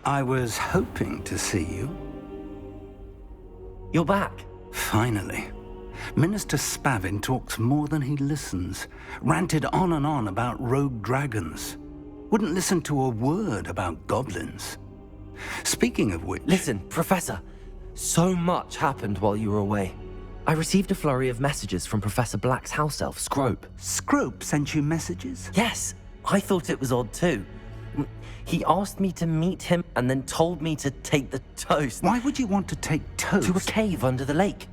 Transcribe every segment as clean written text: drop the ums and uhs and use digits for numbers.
I was hoping to see you. You're back. Finally. Minister Spavin talks more than he listens. Ranted on and on about rogue dragons. Wouldn't listen to a word about goblins. Speaking of which... Listen, Professor. So much happened while you were away. I received a flurry of messages from Professor Black's house elf, Scrope. Scrope sent you messages? Yes. I thought it was odd too. He asked me to meet him and then told me to take the toast. Why would you want to take toast? To a cave under the lake.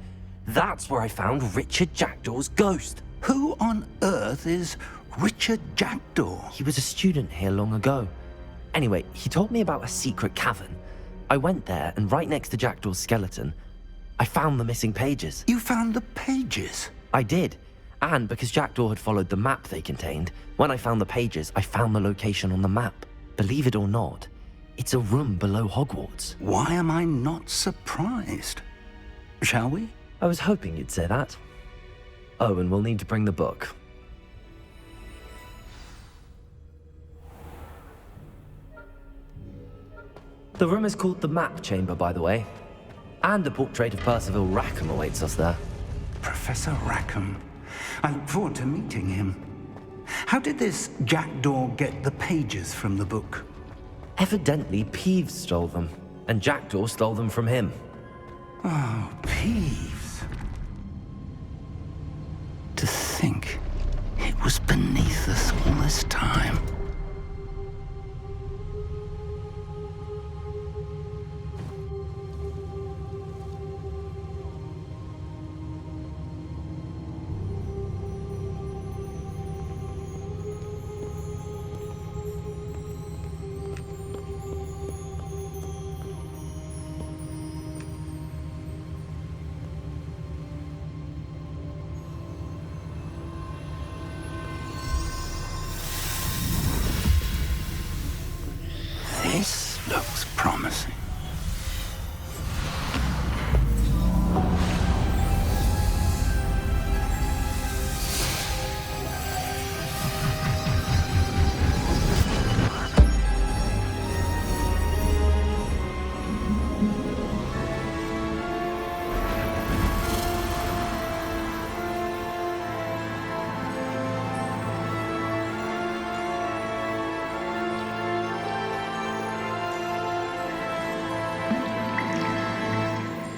That's where I found Richard Jackdaw's ghost. Who on earth is Richard Jackdaw? He was a student here long ago. Anyway, he told me about a secret cavern. I went there, and right next to Jackdaw's skeleton, I found the missing pages. You found the pages? I did. And because Jackdaw had followed the map they contained, when I found the pages, I found the location on the map. Believe it or not, it's a room below Hogwarts. Why am I not surprised? Shall we? I was hoping you'd say that. Oh, and we'll need to bring the book. The room is called the Map Chamber, by the way. And a portrait of Percival Rackham awaits us there. Professor Rackham. I look forward to meeting him. How did this Jackdaw get the pages from the book? Evidently, Peeves stole them, and Jackdaw stole them from him. Oh, Peeves. To think it was beneath us all this time. This looks promising.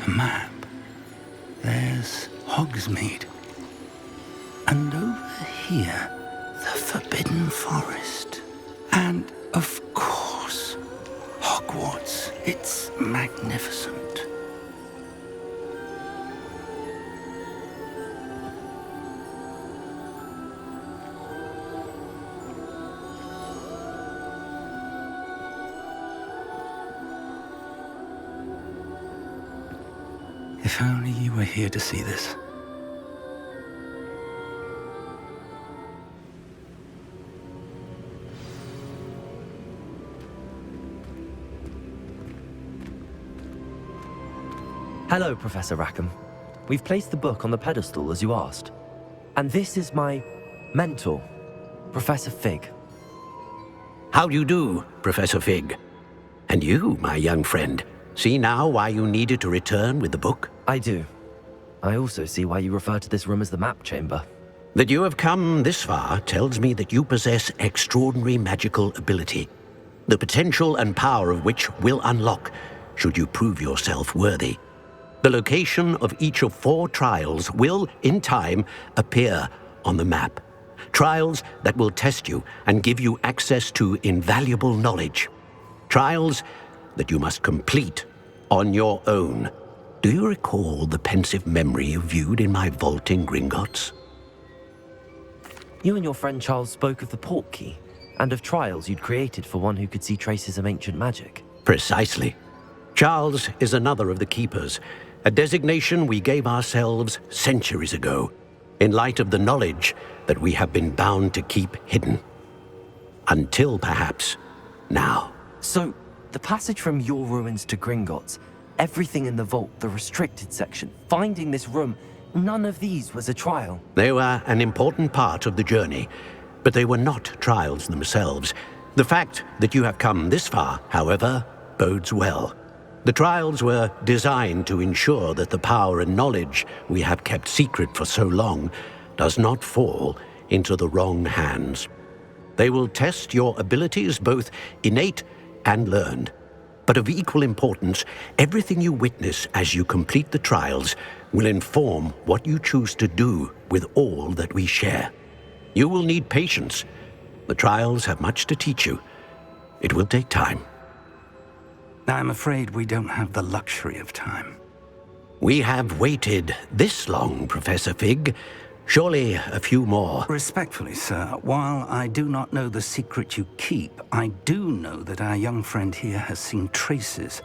Map. There's Hogsmeade. And over here, the Forbidden Forest. And, of course, Hogwarts. It's magnificent. If only you were here to see this. Hello, Professor Rackham. We've placed the book on the pedestal as you asked. And this is my mentor, Professor Fig. How do you do, Professor Fig? And you, my young friend, see now why you needed to return with the book? I do. I also see why you refer to this room as the Map Chamber. That you have come this far tells me that you possess extraordinary magical ability, the potential and power of which will unlock should you prove yourself worthy. The location of each of 4 trials will, in time, appear on the map. Trials that will test you and give you access to invaluable knowledge. Trials that you must complete on your own. Do you recall the pensive memory you viewed in my vault in Gringotts? You and your friend Charles spoke of the Portkey, and of trials you'd created for one who could see traces of ancient magic. Precisely. Charles is another of the Keepers, a designation we gave ourselves centuries ago, in light of the knowledge that we have been bound to keep hidden. Until, perhaps, now. So, the passage from your ruins to Gringotts, everything in the vault, the restricted section, finding this room, none of these was a trial. They were an important part of the journey, but they were not trials themselves. The fact that you have come this far, however, bodes well. The trials were designed to ensure that the power and knowledge we have kept secret for so long does not fall into the wrong hands. They will test your abilities, both innate and learned. But of equal importance, everything you witness as you complete the trials will inform what you choose to do with all that we share. You will need patience. The trials have much to teach you. It will take time. I'm afraid we don't have the luxury of time. We have waited this long, Professor Fig. Surely a few more. Respectfully, sir, while I do not know the secret you keep, I do know that our young friend here has seen traces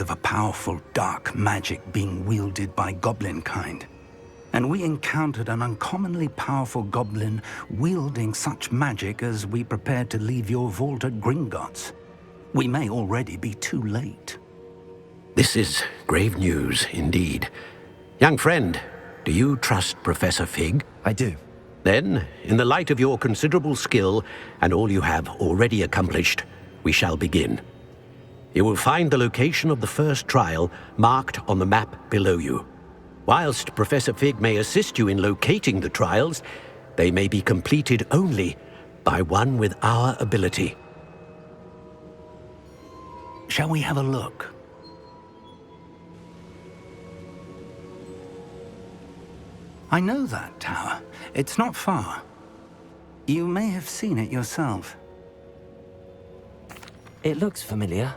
of a powerful dark magic being wielded by goblin kind. And we encountered an uncommonly powerful goblin wielding such magic as we prepared to leave your vault at Gringotts. We may already be too late. This is grave news indeed. Young friend, do you trust Professor Fig? I do. Then, in the light of your considerable skill and all you have already accomplished, we shall begin. You will find the location of the first trial marked on the map below you. Whilst Professor Fig may assist you in locating the trials, they may be completed only by one with our ability. Shall we have a look? I know that tower. It's not far. You may have seen it yourself. It looks familiar.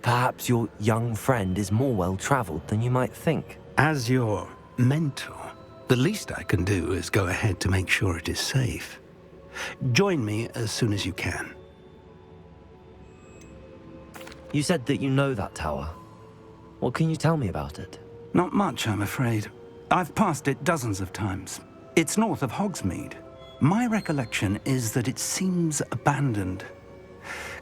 Perhaps your young friend is more well-traveled than you might think. As your mentor, the least I can do is go ahead to make sure it is safe. Join me as soon as you can. You said that you know that tower. What can you tell me about it? Not much, I'm afraid. I've passed it dozens of times. It's north of Hogsmeade. My recollection is that it seems abandoned.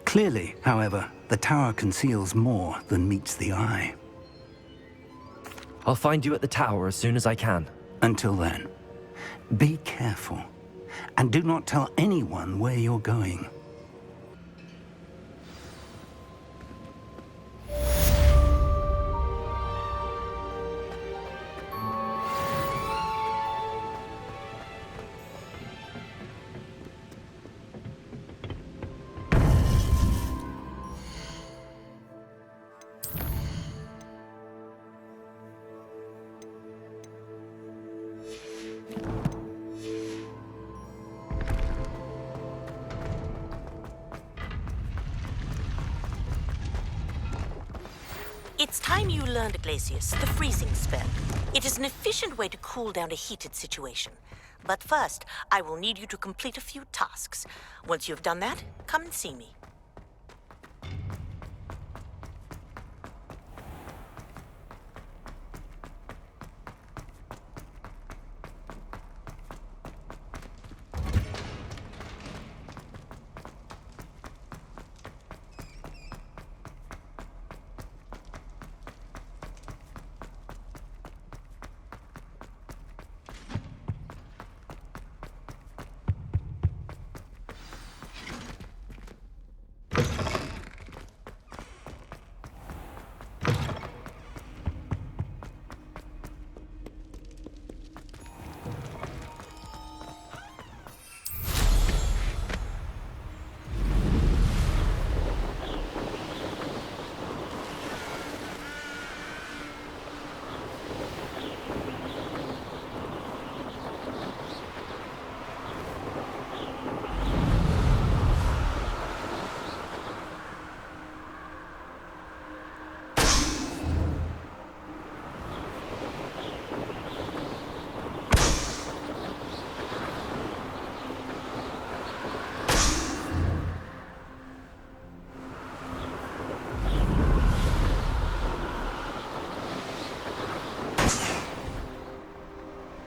Clearly, however, the tower conceals more than meets the eye. I'll find you at the tower as soon as I can. Until then, be careful, and do not tell anyone where you're going. It's time you learned, Glacius, the freezing spell. It is an efficient way to cool down a heated situation. But first, I will need you to complete a few tasks. Once you have done that, come and see me.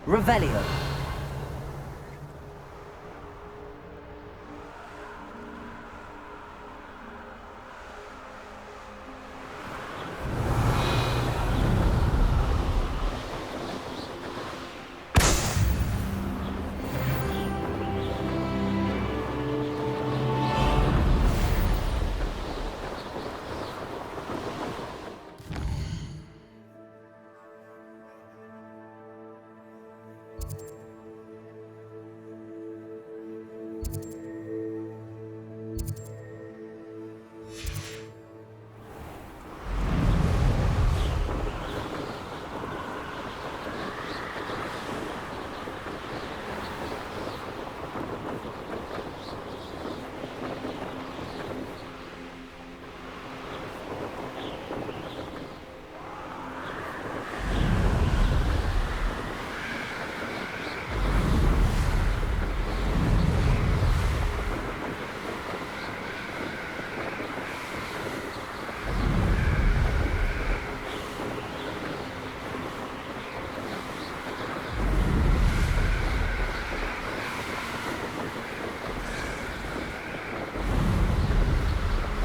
Revelio.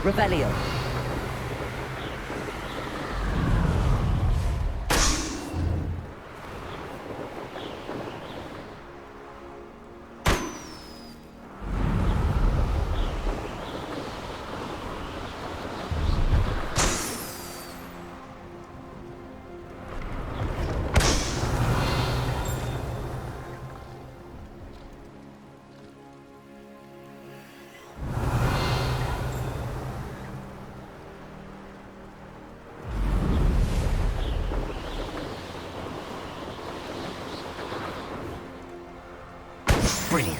Revelio. Brilliant.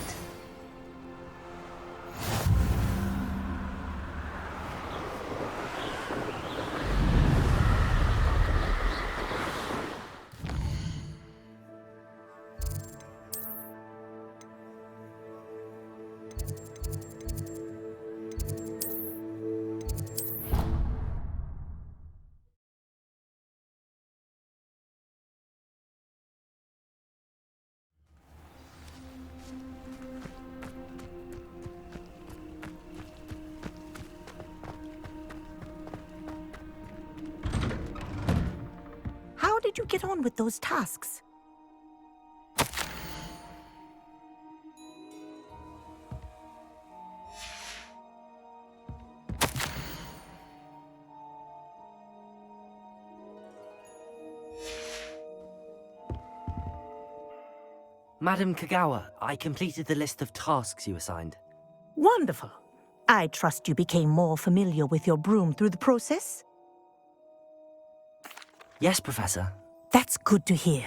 How did you get on with those tasks? Madam Kagawa, I completed the list of tasks you assigned. Wonderful. I trust you became more familiar with your broom through the process? Yes, Professor. That's good to hear.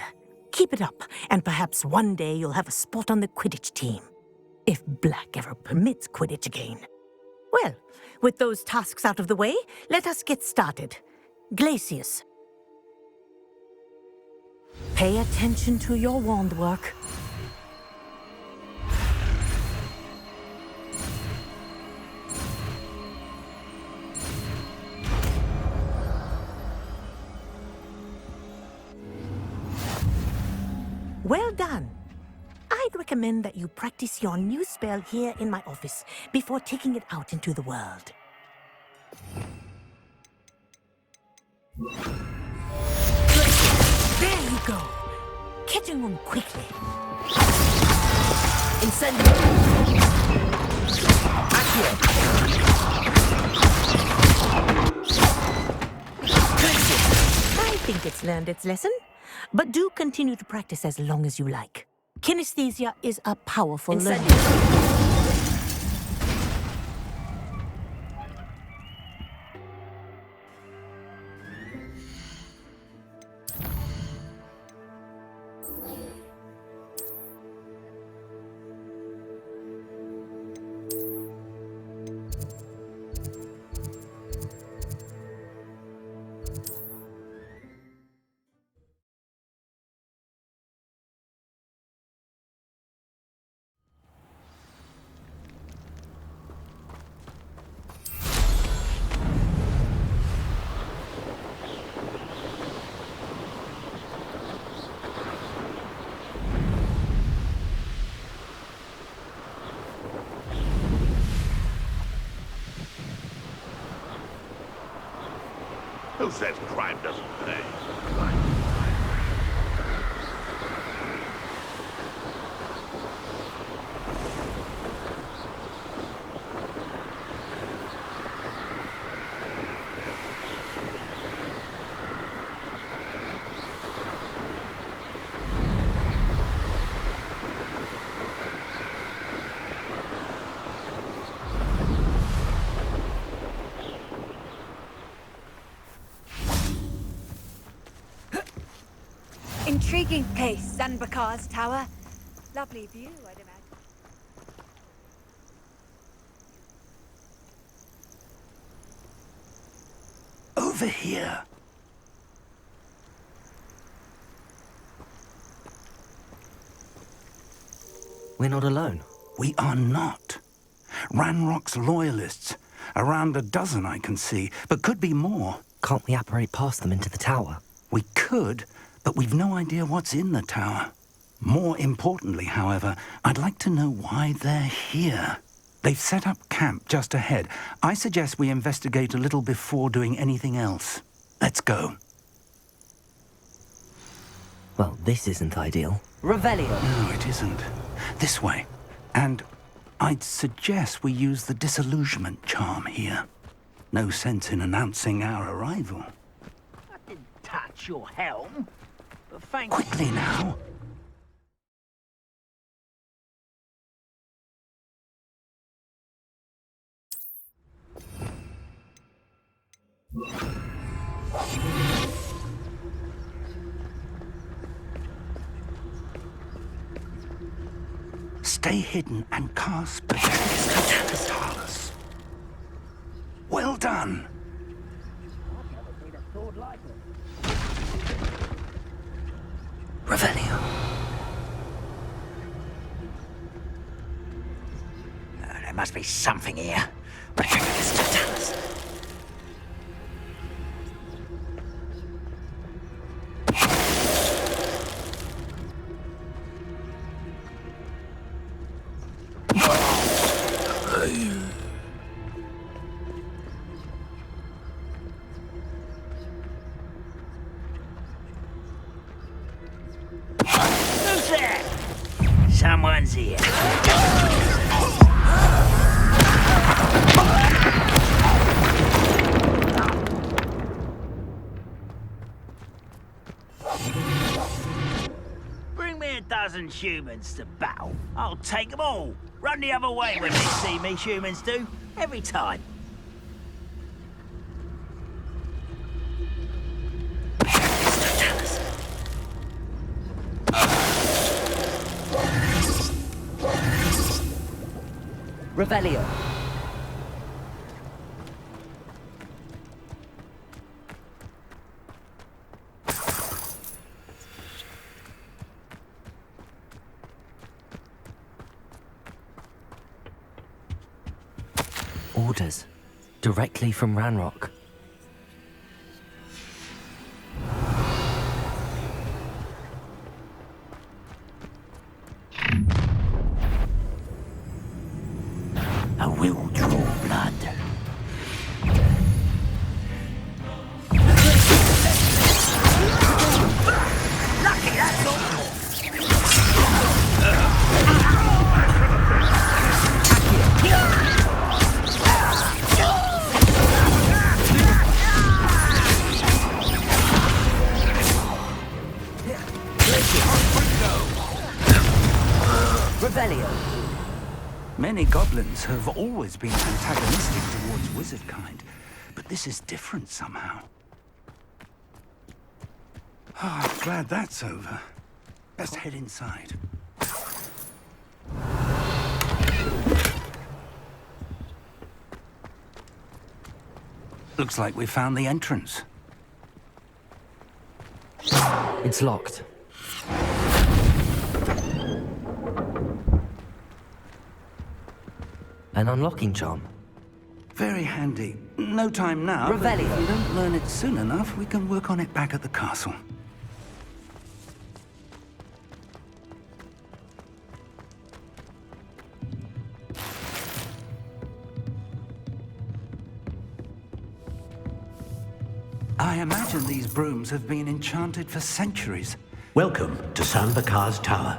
Keep it up, and perhaps one day you'll have a spot on the Quidditch team. If Black ever permits Quidditch again. Well, with those tasks out of the way, let us get started. Glacius. Pay attention to your wand work. Well done. I'd recommend that you practice your new spell here in my office before taking it out into the world. There you go. Catching on quickly. Incendio! Accio! I think it's learned its lesson, but do continue to practice as long as you like. Kinesthesia is a powerful learning. Who says crime doesn't pay? Intriguing place, Zanbakar's tower. Lovely view, I'd imagine. Over here. We're not alone. We are not. Ranrock's loyalists. Around a dozen I can see, but could be more. Can't we apparate past them into the tower? We could, but we've no idea what's in the tower. More importantly, however, I'd like to know why they're here. They've set up camp just ahead. I suggest we investigate a little before doing anything else. Let's go. Well, this isn't ideal. Revelio. No, it isn't. This way. And I'd suggest we use the disillusionment charm here. No sense in announcing our arrival. I didn't touch your helm. But thank you. Quickly now. Stay hidden and cast Totalus. Well done. Revelio. There must be something here. Totalus. Who's there? Someone's here. Bring me a dozen humans to battle. I'll take them all. Run the other way when they see me, humans do. Every time. Revelio. Orders. Directly from Ranrock. I will draw blood. Lucky, that's all. Revelio. Many goblins have always been antagonistic towards wizard kind, but this is different somehow. Oh, glad that's over. Best head inside. Looks like we found the entrance. It's locked. An unlocking charm. Very handy. No time now, but Revelio. if we don't learn it soon enough, we can work on it back at the castle. I imagine these brooms have been enchanted for centuries. Welcome to San Bakar's Tower.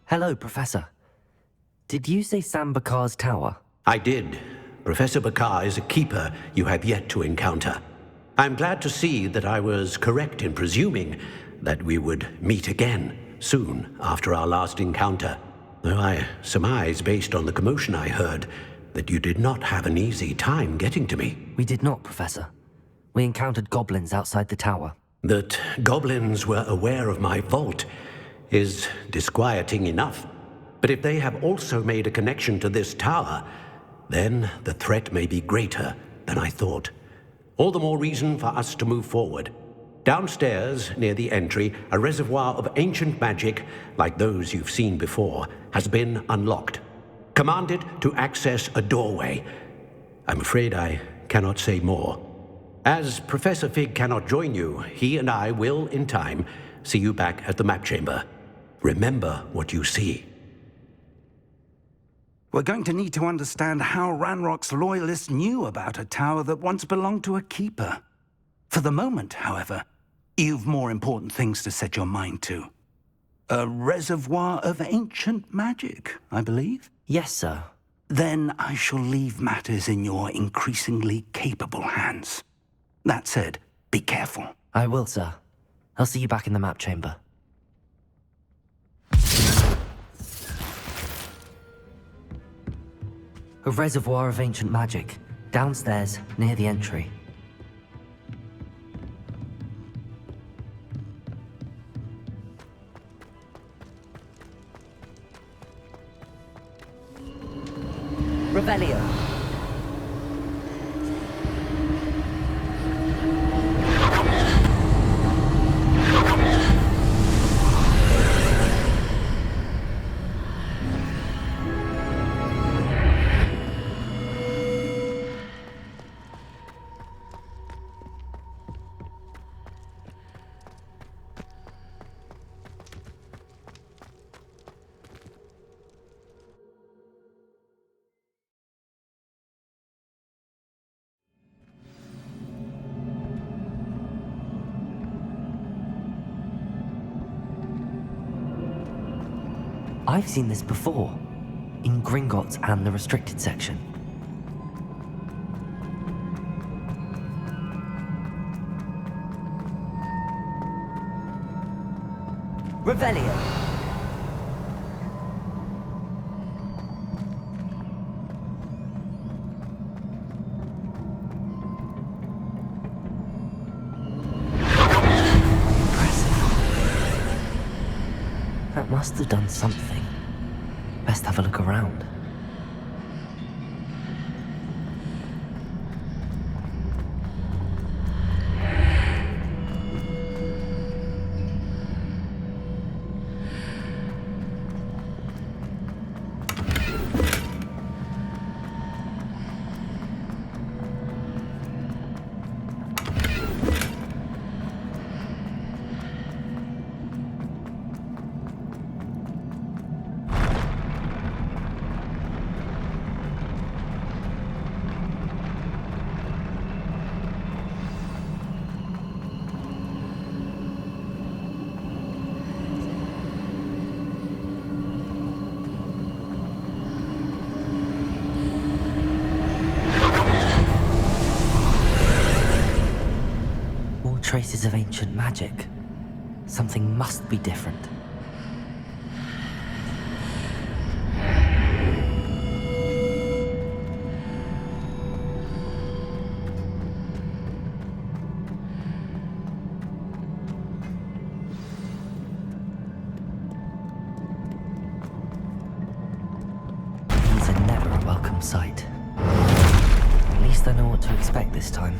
Hello, Professor. Did you say Sam Bakar's tower? I did. Professor Bakar is a keeper you have yet to encounter. I'm glad to see that I was correct in presuming that we would meet again soon after our last encounter. Though I surmise, based on the commotion I heard, that you did not have an easy time getting to me. We did not, Professor. We encountered goblins outside the tower. That goblins were aware of my vault is disquieting enough. But if they have also made a connection to this tower, then the threat may be greater than I thought. All the more reason for us to move forward. Downstairs, near the entry, a reservoir of ancient magic, like those you've seen before, has been unlocked. Command it to access a doorway. I'm afraid I cannot say more. As Professor Fig cannot join you, he and I will, in time, see you back at the map chamber. Remember what you see. We're going to need to understand how Ranrock's loyalists knew about a tower that once belonged to a keeper. For the moment, however, you've more important things to set your mind to. A reservoir of ancient magic, I believe? Yes, sir. Then I shall leave matters in your increasingly capable hands. That said, be careful. I will, sir. I'll see you back in the map chamber. A reservoir of ancient magic, downstairs, near the entry. Revelio. I've seen this before, in Gringotts and the restricted section. Revelio. That must have done something. Best have a look around. Traces of ancient magic. Something must be different. These are never a welcome sight. At least I know what to expect this time.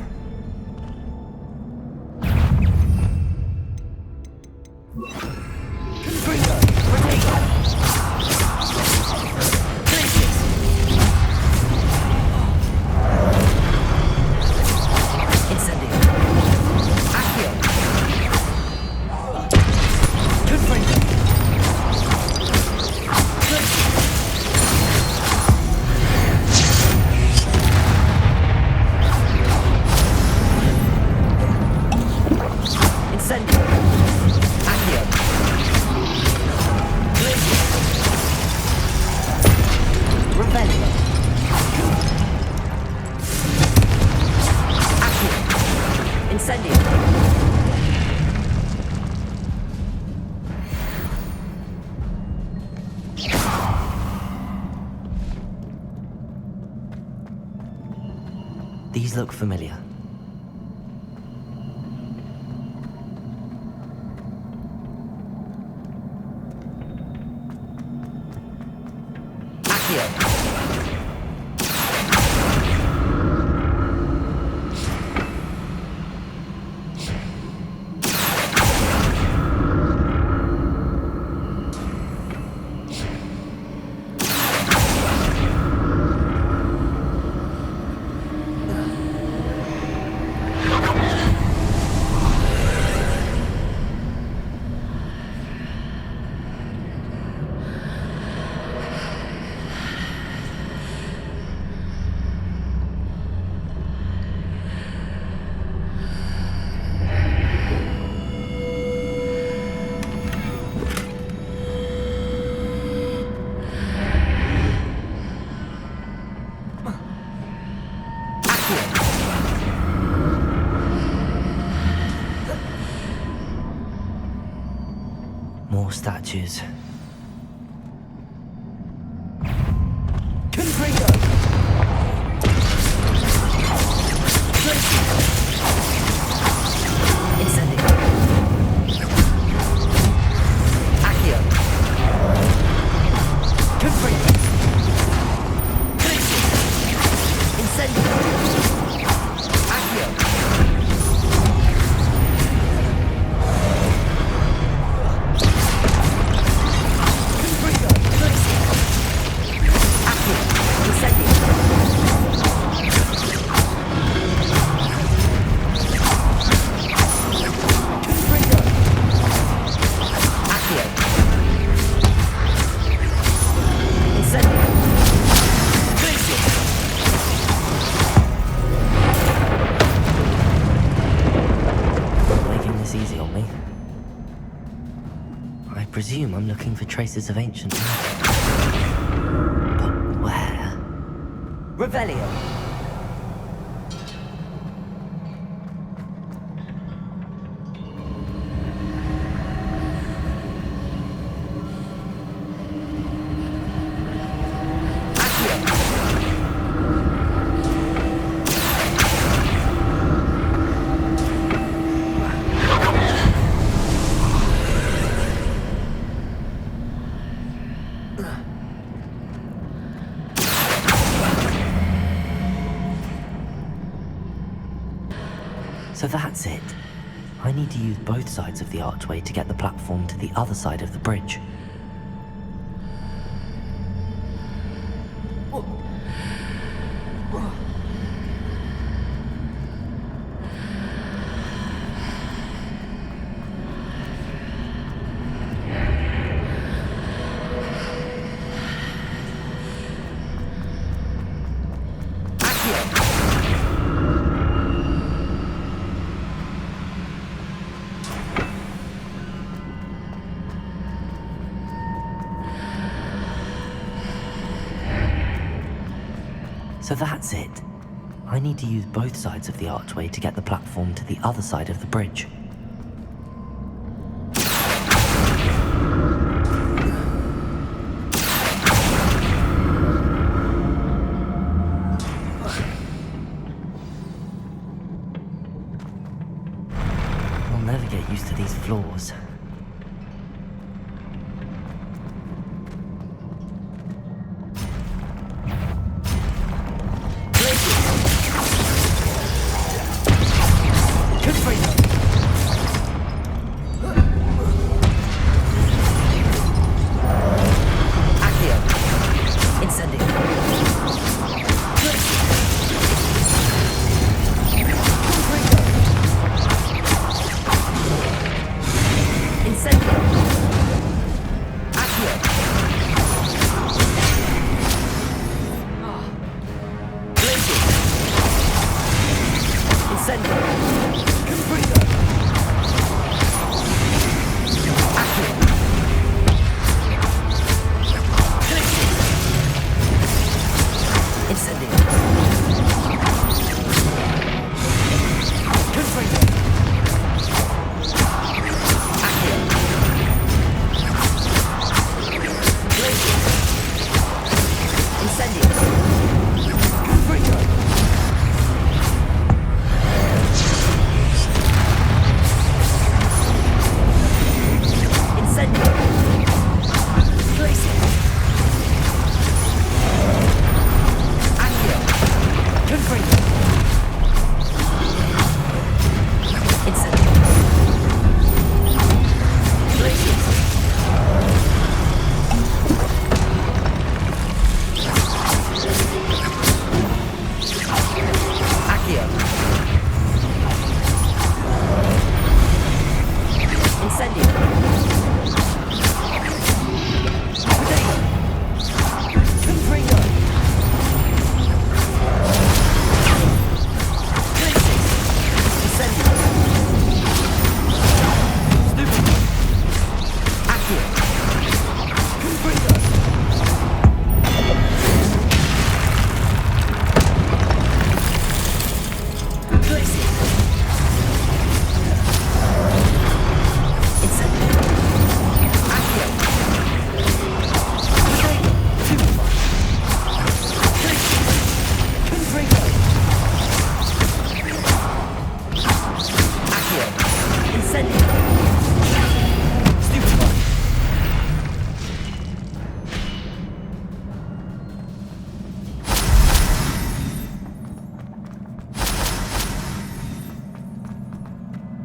These look familiar. statues. I presume I'm looking for traces of ancient magic. But where? Revelio! So that's it. I need to use both sides of the archway to get the platform to the other side of the bridge. So that's it. I need to use both sides of the archway to get the platform to the other side of the bridge. I'll never get used to these floors.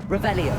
Revelio.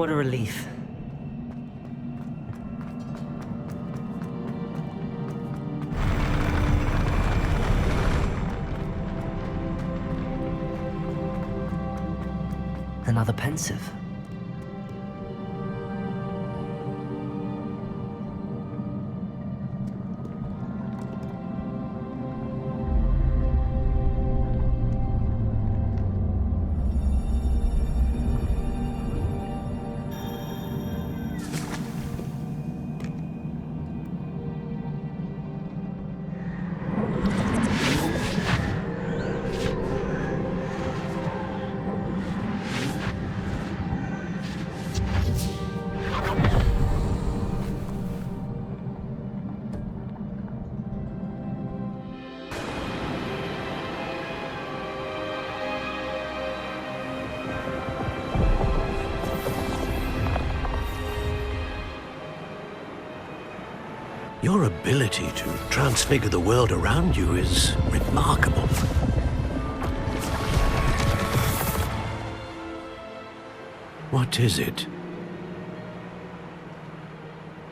What a relief. Another pensive. Your ability to transfigure the world around you is remarkable. What is it?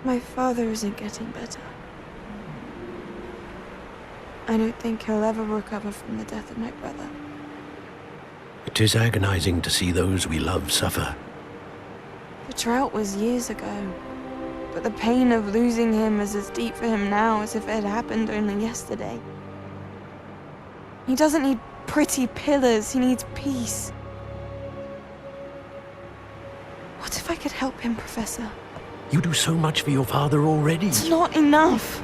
My father isn't getting better. I don't think he'll ever recover from the death of my brother. It is agonizing to see those we love suffer. The drought was years ago, but the pain of losing him is as deep for him now as if it had happened only yesterday. He doesn't need pretty pillars, he needs peace. What if I could help him, Professor? You do so much for your father already. It's not enough.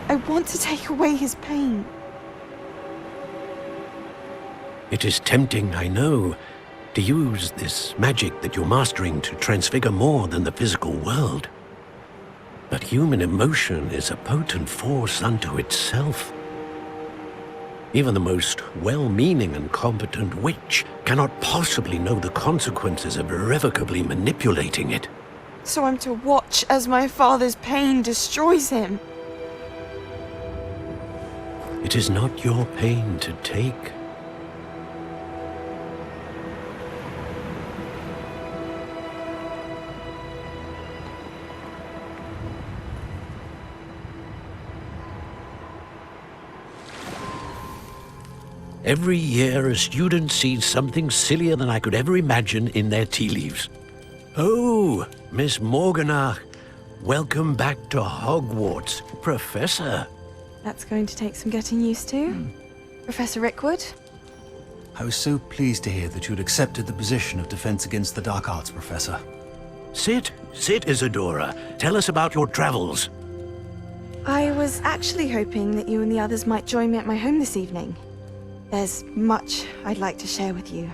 I want to take away his pain. It is tempting, I know, to use this magic that you're mastering to transfigure more than the physical world. But human emotion is a potent force unto itself. Even the most well-meaning and competent witch cannot possibly know the consequences of irrevocably manipulating it. So I'm to watch as my father's pain destroys him. It is not your pain to take. Every year, a student sees something sillier than I could ever imagine in their tea leaves. Oh, Miss Morganach, welcome back to Hogwarts, Professor. That's going to take some getting used to. Professor Rickwood? I was so pleased to hear that you'd accepted the position of Defense Against the Dark Arts, Professor. Sit, Isadora. Tell us about your travels. I was actually hoping that you and the others might join me at my home this evening. There's much I'd like to share with you.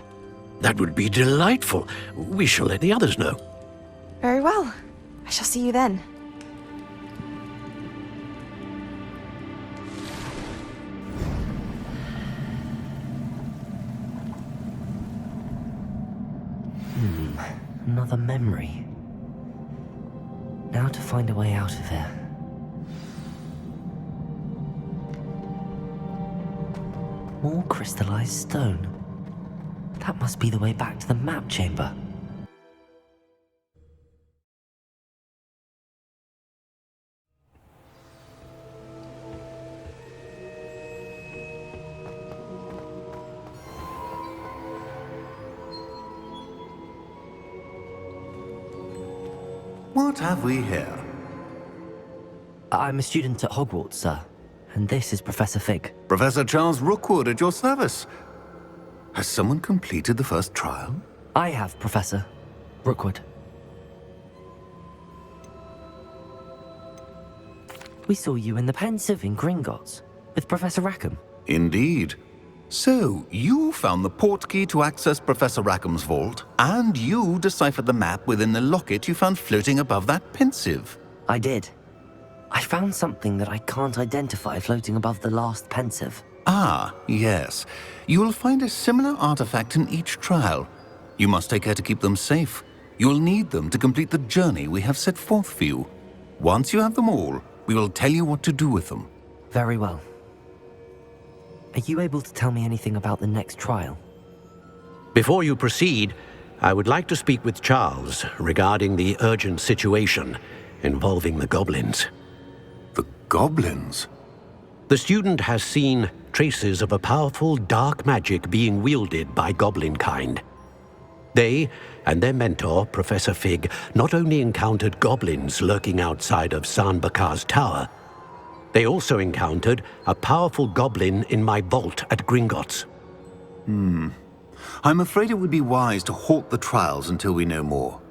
That would be delightful. We shall let the others know. Very well. I shall see you then. Another memory. Now to find a way out of here. More crystallized stone. That must be the way back to the map chamber. What have we here? I'm a student at Hogwarts, sir. And this is Professor Fig. Professor Charles Rookwood at your service. Has someone completed the first trial? I have, Professor Rookwood. We saw you in the Pensive in Gringotts with Professor Rackham. Indeed. So, you found the portkey to access Professor Rackham's vault, and you deciphered the map within the locket you found floating above that Pensive. I did. I found something that I can't identify floating above the last Pensive. Ah, yes. You will find a similar artifact in each trial. You must take care to keep them safe. You will need them to complete the journey we have set forth for you. Once you have them all, we will tell you what to do with them. Very well. Are you able to tell me anything about the next trial? Before you proceed, I would like to speak with Charles regarding the urgent situation involving the goblins. The goblins? The student has seen traces of a powerful dark magic being wielded by goblin kind. They and their mentor, Professor Fig, not only encountered goblins lurking outside of Sanbakar's tower, they also encountered a powerful goblin in my vault at Gringotts. I'm afraid it would be wise to halt the trials until we know more.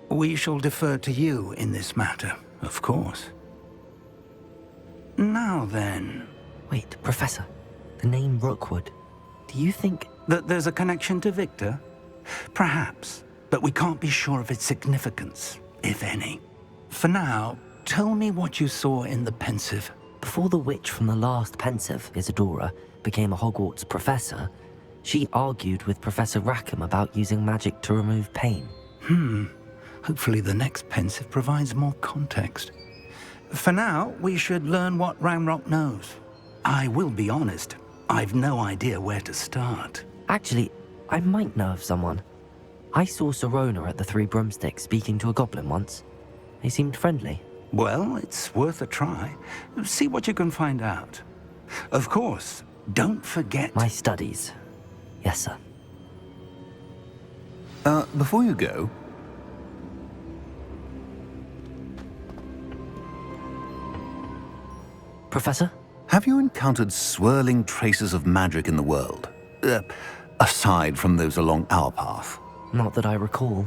We shall defer to you in this matter, of course. Now then... Wait, Professor. The name Rookwood. Do you think... that there's a connection to Victor? Perhaps, but we can't be sure of its significance, if any. For now, tell me what you saw in the Pensive. Before the witch from the last Pensive, Isadora, became a Hogwarts professor, she argued with Professor Rackham about using magic to remove pain. Hopefully the next Pensive provides more context. For now, we should learn what Ranrock knows. I will be honest, I've no idea where to start. Actually, I might know of someone. I saw Sirona at the Three Broomsticks speaking to a goblin once. They seemed friendly. Well, it's worth a try. See what you can find out. Of course, don't forget... My studies. Yes, sir. Before you go... Professor? Have you encountered swirling traces of magic in the world? Aside from those along our path? Not that I recall.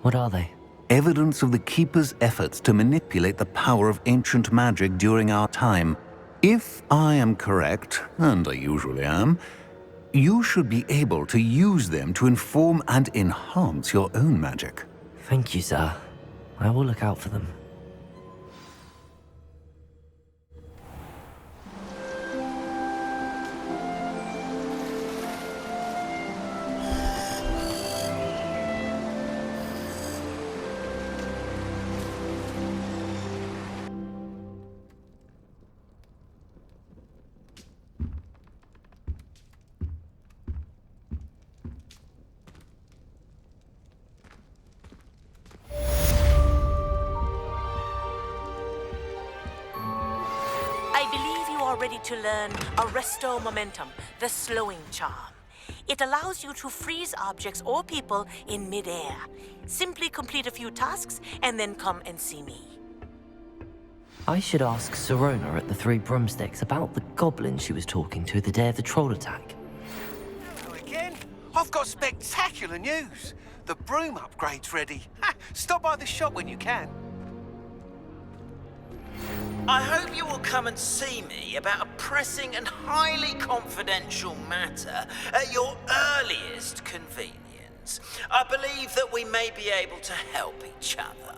What are they? Evidence of the Keeper's efforts to manipulate the power of ancient magic during our time. If I am correct, and I usually am, you should be able to use them to inform and enhance your own magic. Thank you, sir. I will look out for them. Ready to learn Arresto Momentum, the slowing charm. It allows you to freeze objects or people in midair. Simply complete a few tasks and then come and see me. I should ask Sirona at the Three Broomsticks about the goblin she was talking to the day of the troll attack. Hello again. I've got spectacular news. The broom upgrade's ready. Stop by the shop when you can. I hope you will come and see me about a pressing and highly confidential matter at your earliest convenience. I believe that we may be able to help each other.